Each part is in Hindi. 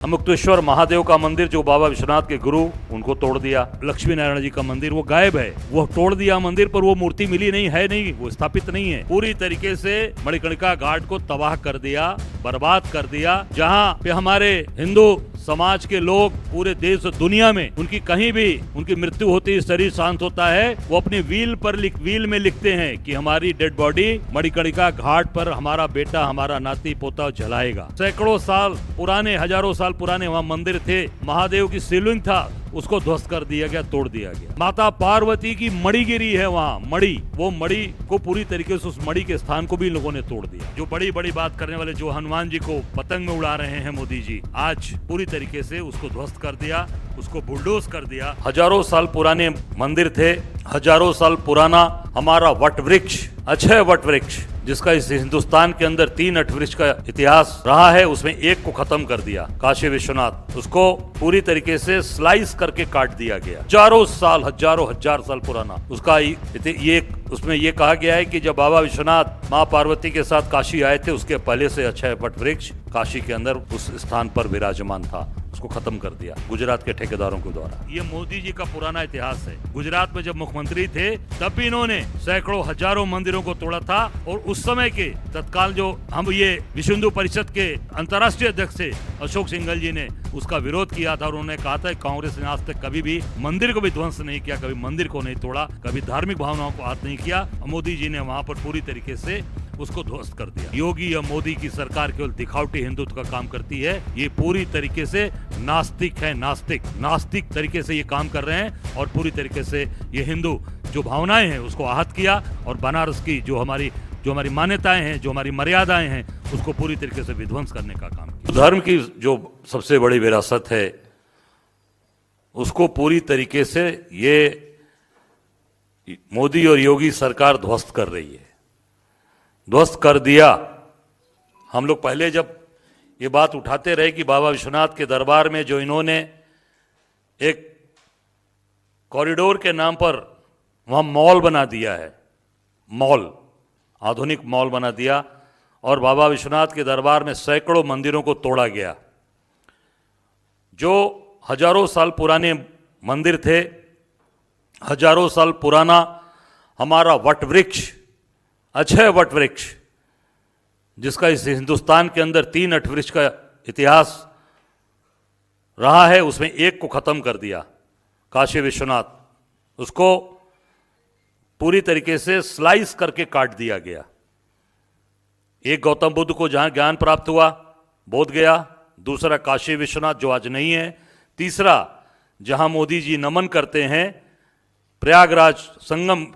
अमुक्तेश्वर महादेव का मंदिर जो बाबा विश्वनाथ के गुरु उनको तोड़ दिया। लक्ष्मी नारायण जी का मंदिर वो गायब है, वो तोड़ दिया मंदिर, पर वो मूर्ति मिली नहीं है, नहीं वो स्थापित नहीं है। पूरी तरीके से मणिकर्णिका घाट को तबाह कर दिया, बर्बाद कर दिया। जहाँ पे हमारे हिंदू समाज के लोग पूरे देश और दुनिया में उनकी कहीं भी उनकी मृत्यु होती है, शरीर शांत होता है, वो अपनी व्हील में लिखते हैं कि हमारी डेड बॉडी मणिकर्णिका घाट पर हमारा बेटा, हमारा नाती पोता जलाएगा। सैकड़ों साल पुराने, हजारों साल पुराने वहाँ मंदिर थे, महादेव की शिवलिंग था, उसको ध्वस्त कर दिया गया, तोड़ दिया गया। माता पार्वती की मणि गिरी है वहाँ, मणि, वो मणि को पूरी तरीके से, उस मणि के स्थान को भी इन लोगों ने तोड़ दिया। जो बड़ी बड़ी बात करने वाले, जो हनुमान जी को पतंग में उड़ा रहे हैं मोदी जी, आज पूरी तरीके से उसको ध्वस्त कर दिया, उसको बुलडोज कर दिया। हजारों साल पुराने मंदिर थे, हजारों साल पुराना हमारा वट वृक्ष, अक्षय वट वृक्ष, जिसका इस हिंदुस्तान के अंदर 3 वट वृक्ष का इतिहास रहा है, उसमें एक को खत्म कर दिया, काशी विश्वनाथ, उसको पूरी तरीके से स्लाइस करके काट दिया गया। हजारों साल, हजार साल पुराना उसका ये, उसमें ये कहा गया है कि जब बाबा विश्वनाथ माँ पार्वती के साथ काशी आए थे, उसके पहले से अक्षय वट वृक्ष काशी के अंदर उस स्थान पर विराजमान था, उसको खत्म कर दिया गुजरात के ठेकेदारों के द्वारा। ये मोदी जी का पुराना इतिहास है। गुजरात में जब मुख्यमंत्री थे तब भी इन्होंने सैकड़ों हजारों मंदिरों को तोड़ा था, और उस समय के तत्काल जो हम ये विश्व हिंदू परिषद के अंतर्राष्ट्रीय अध्यक्ष थे अशोक सिंघल जी ने उसका विरोध किया था, और उन्होंने कहा था कांग्रेस ने आज तक कभी भी मंदिर को भी ध्वंस नहीं किया, कभी मंदिर को नहीं तोड़ा, कभी धार्मिक भावनाओं को हाथ नहीं किया। मोदी जी ने वहां पर पूरी तरीके से उसको ध्वस्त कर दिया। योगी या मोदी की सरकार केवल दिखावटी हिंदुत्व का काम करती है, ये पूरी तरीके से नास्तिक है, नास्तिक तरीके से ये काम कर रहे हैं, और पूरी तरीके से ये हिंदू जो भावनाएं हैं उसको आहत किया, और बनारस की जो हमारी मान्यताएं हैं, जो हमारी मर्यादाएं हैं, उसको पूरी तरीके से विध्वंस करने का काम किया। धर्म की जो सबसे बड़ी विरासत है उसको पूरी तरीके से ये मोदी और योगी सरकार ध्वस्त कर रही है, ध्वस्त कर दिया। हम लोग पहले जब ये बात उठाते रहे कि बाबा विश्वनाथ के दरबार में जो इन्होंने एक कॉरिडोर के नाम पर वहां मॉल बना दिया है, मॉल, आधुनिक मॉल बना दिया, और बाबा विश्वनाथ के दरबार में सैकड़ों मंदिरों को तोड़ा गया। जो हजारों साल पुराने मंदिर थे, हजारों साल पुराना हमारा वट वृक्ष, अक्षय वट वृक्ष, जिसका इस हिंदुस्तान के अंदर 3 वट वृक्ष का इतिहास रहा है, उसमें एक को खत्म कर दिया, काशी विश्वनाथ, उसको पूरी तरीके से स्लाइस करके काट दिया गया। एक गौतम बुद्ध को जहां ज्ञान प्राप्त हुआ, बोध गया, दूसरा काशी विश्वनाथ जो आज नहीं है, तीसरा जहां मोदी जी नमन करते हैं प्रयागराज संगम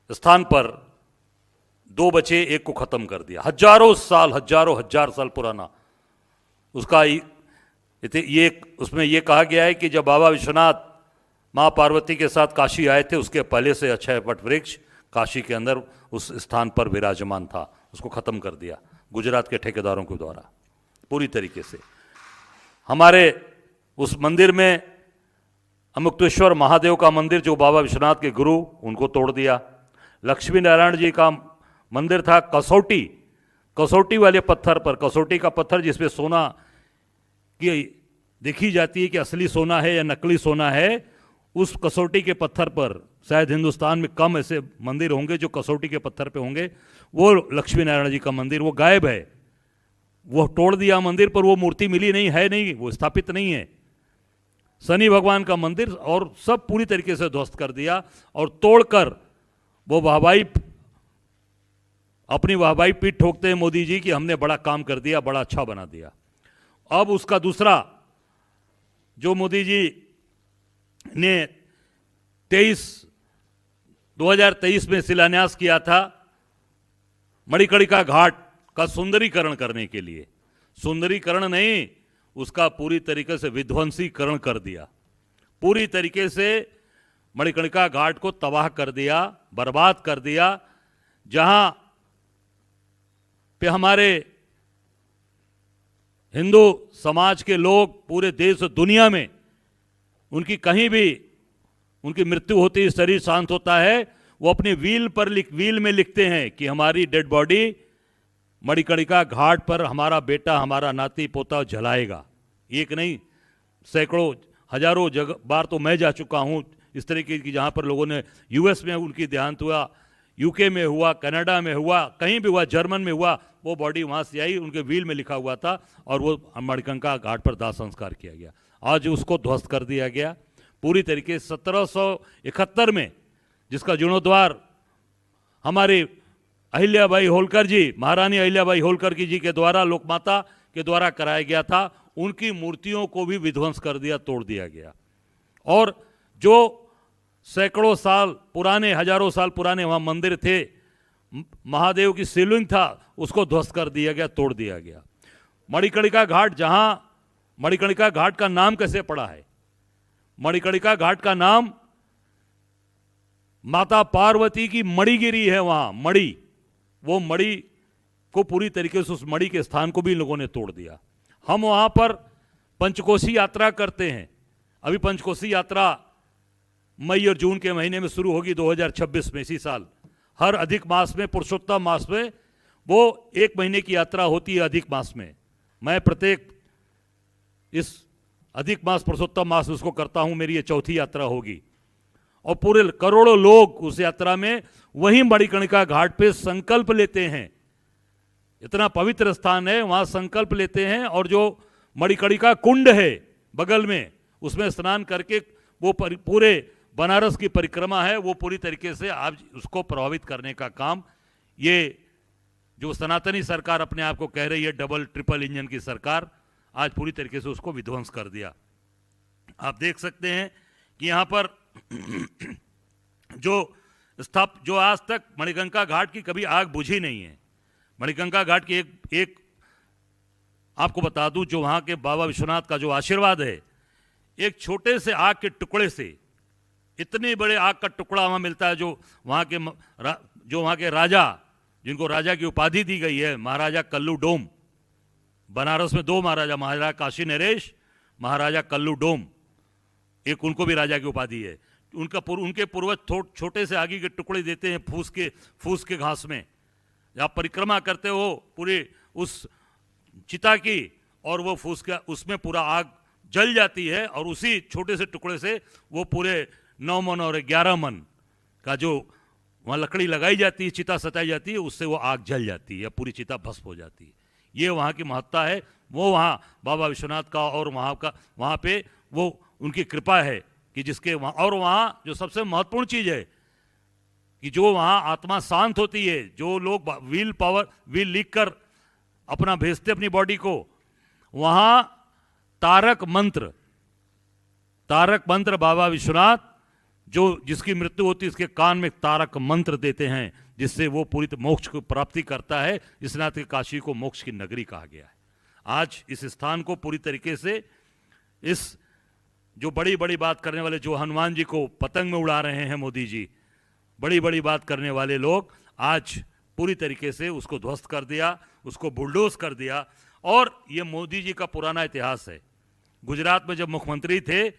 स्थान पर, 2 बचे, एक को खत्म कर दिया। हजार साल पुराना उसका ये, उसमें यह कहा गया है कि जब बाबा विश्वनाथ माँ पार्वती के साथ काशी आए थे, उसके पहले से अक्षय वट वृक्ष काशी के अंदर उस स्थान पर विराजमान था, उसको खत्म कर दिया गुजरात के ठेकेदारों के द्वारा। पूरी तरीके से हमारे उस मंदिर में, अमुक्तेश्वर महादेव का मंदिर जो बाबा विश्वनाथ के गुरु उनको तोड़ दिया। लक्ष्मी नारायण जी का मंदिर था कसौटी वाले पत्थर पर, कसौटी का पत्थर जिसपे सोना की देखी जाती है कि असली सोना है या नकली सोना है, उस कसौटी के पत्थर पर, शायद हिंदुस्तान में कम ऐसे मंदिर होंगे जो कसौटी के पत्थर पे होंगे, वो लक्ष्मी नारायण जी का मंदिर वो गायब है, वो तोड़ दिया मंदिर, पर वो मूर्ति मिली नहीं है, नहीं वो स्थापित नहीं है। शनि भगवान का मंदिर और सब पूरी तरीके से ध्वस्त कर दिया, और तोड़कर वो अपनी वाहवाही पीठ ठोकते हैं मोदी जी कि हमने बड़ा काम कर दिया, बड़ा अच्छा बना दिया। अब उसका दूसरा जो मोदी जी ने 2023 में शिलान्यास किया था, मणिकर्णिका घाट का सुंदरीकरण करने के लिए, सुंदरीकरण नहीं, उसका पूरी तरीके से विध्वंसीकरण कर दिया, पूरी तरीके से मणिकर्णिका घाट को तबाह कर दिया, बर्बाद कर दिया। जहां पे हमारे हिंदू समाज के लोग पूरे देश और दुनिया में उनकी कहीं भी उनकी मृत्यु होती है, शरीर शांत होता है, वो अपनी व्हील में लिखते हैं कि हमारी डेड बॉडी मणिकर्णिका घाट पर हमारा बेटा, हमारा नाती पोता जलाएगा। एक नहीं, सैकड़ों हजारों जगह बार तो मैं जा चुका हूँ इस तरीके की, जहाँ पर लोगों ने यूएस में उनकी देहांत हुआ, यूके में हुआ, कनाडा में हुआ, कहीं भी हुआ, जर्मन में हुआ, वो बॉडी वहाँ से आई, उनके व्हील में लिखा हुआ था और वो मणिकंका घाट पर दाह संस्कार किया गया। आज उसको ध्वस्त कर दिया गया पूरी तरीके। 1771 में जिसका जीर्णोद्वार हमारे अहिल्याबाई होलकर जी, महारानी अहिल्याबाई होलकर जी के द्वारा, लोकमाता के द्वारा कराया गया था, उनकी मूर्तियों को भी विध्वंस कर दिया, तोड़ दिया गया। और जो सैकड़ों साल पुराने, हजारों साल पुराने वहाँ मंदिर थे, महादेव की शिवलिंग था, उसको ध्वस्त कर दिया गया, तोड़ दिया गया। मणिकर्णिका घाट, जहाँ मणिकर्णिका घाट का नाम कैसे पड़ा है? मणिकर्णिका घाट का नाम माता पार्वती की मणिगिरी है, वहाँ मणि, वो मणि को पूरी तरीके से, उस मणि के स्थान को भी लोगों ने तोड़ दिया। हम वहाँ पर पंचकोशी यात्रा करते हैं। अभी पंचकोशी यात्रा मई और जून के महीने में शुरू होगी 2026 में, इसी साल। हर अधिक मास में, पुरुषोत्तम मास में, वो 1 महीने की यात्रा होती है अधिक मास में। मैं प्रत्येक इस अधिक मास पुरुषोत्तम मास उसको करता हूँ, मेरी ये 4थी यात्रा होगी। और पूरे करोड़ों लोग उस यात्रा में वहीं मणिकर्णिका घाट पे संकल्प लेते हैं। इतना पवित्र स्थान है, वहाँ संकल्प लेते हैं। और जो मणिकर्णिका कुंड है बगल में, उसमें स्नान करके वो पूरे बनारस की परिक्रमा है, वो पूरी तरीके से आज उसको प्रभावित करने का काम, ये जो सनातनी सरकार अपने आप को कह रही है डबल ट्रिपल इंजन की सरकार, आज पूरी तरीके से उसको विध्वंस कर दिया। आप देख सकते हैं कि यहाँ पर जो आज तक मणिकर्णिका घाट की कभी आग बुझी नहीं है। मणिकर्णिका घाट की एक आपको बता दूं, जो वहाँ के बाबा विश्वनाथ का जो आशीर्वाद है, एक छोटे से आग के टुकड़े से इतने बड़े आग का टुकड़ा वहाँ मिलता है। जो वहाँ के राजा, जिनको राजा की उपाधि दी गई है, महाराजा कल्लू डोम, बनारस में 2 महाराजा, महाराजा काशी नरेश, महाराजा कल्लू डोम, एक उनको भी राजा की उपाधि है। उनके पूर्वज छोटे से आगे के टुकड़े देते हैं फूस के घास में। आप परिक्रमा करते हो पूरे उस चिता की, और वो फूस का, उसमें पूरा आग जल जाती है, और उसी छोटे से टुकड़े से वो पूरे 9 मन और 11 मन का जो वहाँ लकड़ी लगाई जाती है, चिता सताई जाती है, उससे वो आग जल जाती है, पूरी चिता भस्म हो जाती है। ये वहाँ की महत्ता है। वो वहाँ बाबा विश्वनाथ का, और वहाँ पे वो उनकी कृपा है कि जिसके वहाँ, और वहाँ जो सबसे महत्वपूर्ण चीज़ है कि जो वहाँ आत्मा शांत होती है, जो लोग व्हील लिख कर अपना भेजते अपनी बॉडी को, वहाँ तारक मंत्र बाबा विश्वनाथ, जिसकी मृत्यु होती है, इसके कान में तारक मंत्र देते हैं, जिससे वो पूरी मोक्ष को प्राप्ति करता है। इसलिए कि काशी को मोक्ष की नगरी कहा गया है। आज इस स्थान को पूरी तरीके से, इस जो बड़ी बड़ी बात करने वाले, जो हनुमान जी को पतंग में उड़ा रहे हैं मोदी जी, बड़ी बड़ी बात करने वाले लोग, आज पूरी तरीके से उसको ध्वस्त कर दिया, उसको बुलडोज कर दिया। और ये मोदी जी का पुराना इतिहास है। गुजरात में जब मुख्यमंत्री थे,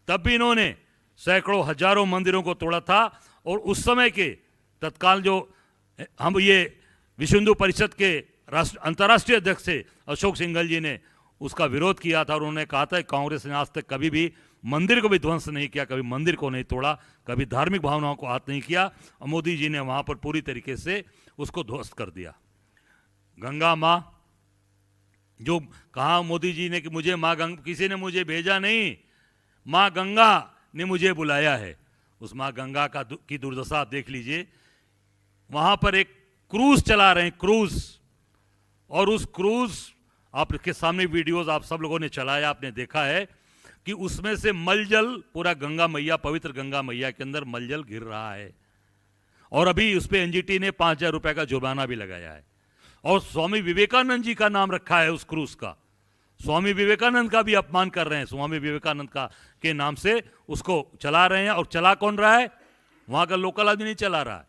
तब भी इन्होंने सैकड़ों हजारों मंदिरों को तोड़ा था। और उस समय के तत्काल जो हम ये विश्व हिंदू परिषद के अंतर्राष्ट्रीय अध्यक्ष थे अशोक सिंघल जी ने उसका विरोध किया था, और उन्होंने कहा था कांग्रेस ने आज तक कभी भी मंदिर को भी ध्वंस नहीं किया, कभी मंदिर को नहीं तोड़ा, कभी धार्मिक भावनाओं को हाथ नहीं किया। और मोदी जी ने वहां पर पूरी तरीके से उसको ध्वस्त कर दिया। गंगा माँ, जो कहा मोदी जी ने कि मुझे माँ गंगा, किसी ने मुझे भेजा नहीं, माँ गंगा ने मुझे बुलाया है। उस माँ गंगा की दुर्दशा आप देख लीजिए। वहां पर एक क्रूज चला रहे हैं, क्रूज, और उस क्रूज, आपके सामने वीडियोस आप सब लोगों ने चलाया, आपने देखा है कि उसमें से मलजल पूरा गंगा मैया, पवित्र गंगा मैया के अंदर मलजल गिर रहा है। और अभी उस पर एनजीटी ने 5,000 रुपए का जुर्माना भी लगाया है। और स्वामी विवेकानंद जी का नाम रखा है उस क्रूज का। स्वामी विवेकानंद का भी अपमान कर रहे हैं। स्वामी विवेकानंद का के नाम से उसको चला रहे हैं। और चला कौन रहा है? वहां का लोकल आदमी नहीं चला रहा है,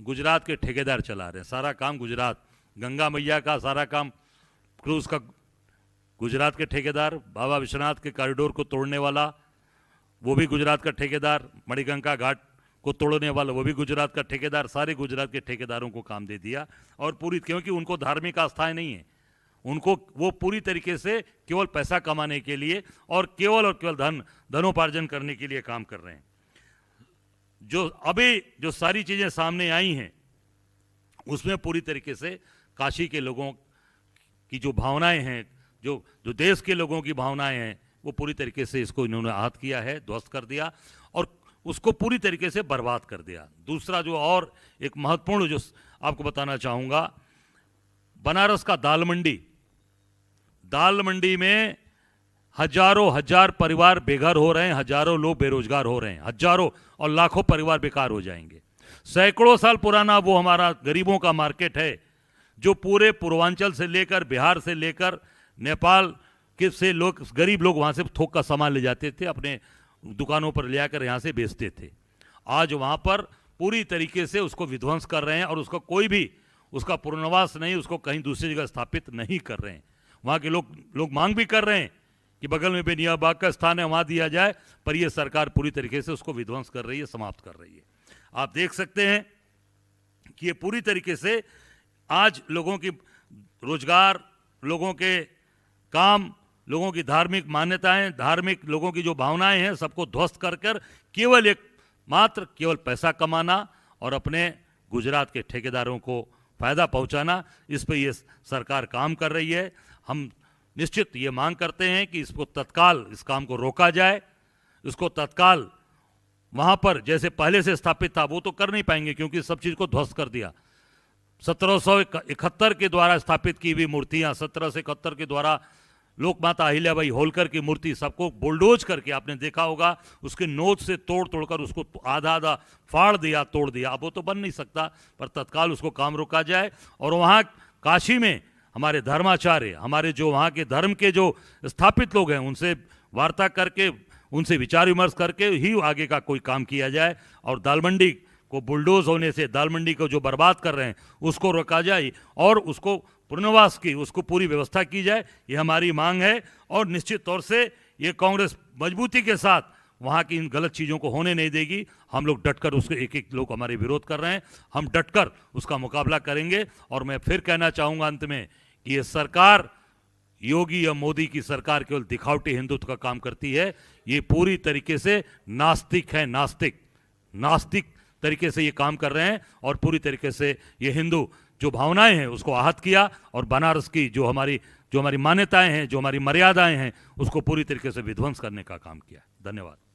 गुजरात के ठेकेदार चला रहे हैं। सारा काम गुजरात, गंगा मैया का सारा काम क्रूज का गुजरात के ठेकेदार, बाबा विश्वनाथ के कॉरिडोर को तोड़ने वाला वो भी गुजरात का ठेकेदार, मणिकर्णिका घाट को तोड़ने वाला वो भी गुजरात का ठेकेदार, सारे गुजरात के ठेकेदारों को काम दे दिया। और पूरी, क्योंकि उनको धार्मिक आस्थाएं नहीं है, उनको वो पूरी तरीके से केवल पैसा कमाने के लिए और केवल धनोपार्जन करने के लिए काम कर रहे हैं। जो अभी जो सारी चीजें सामने आई हैं उसमें पूरी तरीके से काशी के लोगों की जो भावनाएं हैं, जो देश के लोगों की भावनाएं हैं, वो पूरी तरीके से इसको इन्होंने आहत किया है, ध्वस्त कर दिया और उसको पूरी तरीके से बर्बाद कर दिया। दूसरा जो और एक महत्वपूर्ण जो आपको बताना चाहूँगा, बनारस का दाल मंडी में हजार परिवार बेघर हो रहे हैं, हजारों लोग बेरोजगार हो रहे हैं, हजारों और लाखों परिवार बेकार हो जाएंगे। सैकड़ों साल पुराना वो हमारा गरीबों का मार्केट है जो पूरे पूर्वांचल से लेकर बिहार से लेकर नेपाल के से लोग, गरीब लोग वहाँ से थोक का सामान ले जाते थे, अपने दुकानों पर ले आकर यहाँ से बेचते थे। आज वहाँ पर पूरी तरीके से उसको विध्वंस कर रहे हैं और उसका कोई भी उसका पुनर्वास नहीं, उसको कहीं दूसरी जगह स्थापित नहीं कर रहे हैं। वहाँ के लोग मांग भी कर रहे हैं कि बगल में बेनिया बाग का स्थान है, वहाँ दिया जाए, पर यह सरकार पूरी तरीके से उसको विध्वंस कर रही है, समाप्त कर रही है। आप देख सकते हैं कि ये पूरी तरीके से आज लोगों की रोजगार, लोगों के काम, लोगों की धार्मिक मान्यताएं, धार्मिक लोगों की जो भावनाएं हैं, सबको ध्वस्त कर केवल पैसा कमाना और अपने गुजरात के ठेकेदारों को फायदा पहुंचाना, इस पे ये सरकार काम कर रही है। हम निश्चित ये मांग करते हैं कि इसको तत्काल इस काम को रोका जाए, इसको तत्काल वहां पर जैसे पहले से स्थापित था वो तो कर नहीं पाएंगे क्योंकि सब चीज को ध्वस्त कर दिया। 1771 के द्वारा स्थापित की हुई मूर्तियां, 1771 के द्वारा लोक माता अहिल्याबाई होलकर की मूर्ति, सबको बुलडोज करके आपने देखा होगा, उसके नोच से तोड़कर उसको आधा फाड़ दिया, तोड़ दिया। अब वो तो बन नहीं सकता, पर तत्काल उसको काम रोका जाए और वहाँ काशी में हमारे धर्माचार्य, हमारे जो वहाँ के धर्म के जो स्थापित लोग हैं, उनसे वार्ता करके, उनसे विचार विमर्श करके ही आगे का कोई काम किया जाए और दाल मंडी को बुलडोज होने से, दाल मंडी को जो बर्बाद कर रहे हैं उसको रोका जाए और उसको पुनर्वास की उसको पूरी व्यवस्था की जाए, ये हमारी मांग है। और निश्चित तौर से ये कांग्रेस मजबूती के साथ वहाँ की इन गलत चीज़ों को होने नहीं देगी। हम लोग डटकर उसके एक लोग हमारे विरोध कर रहे हैं, हम डटकर उसका मुकाबला करेंगे। और मैं फिर कहना चाहूँगा अंत में कि ये सरकार, योगी या मोदी की सरकार केवल दिखावटी हिंदुत्व का काम करती है। ये पूरी तरीके से नास्तिक है, नास्तिक तरीके से ये काम कर रहे हैं और पूरी तरीके से ये हिंदू जो भावनाएं हैं उसको आहत किया और बनारस की जो हमारी मान्यताएं हैं, जो हमारी मर्यादाएं हैं, उसको पूरी तरीके से विध्वंस करने का काम किया। धन्यवाद।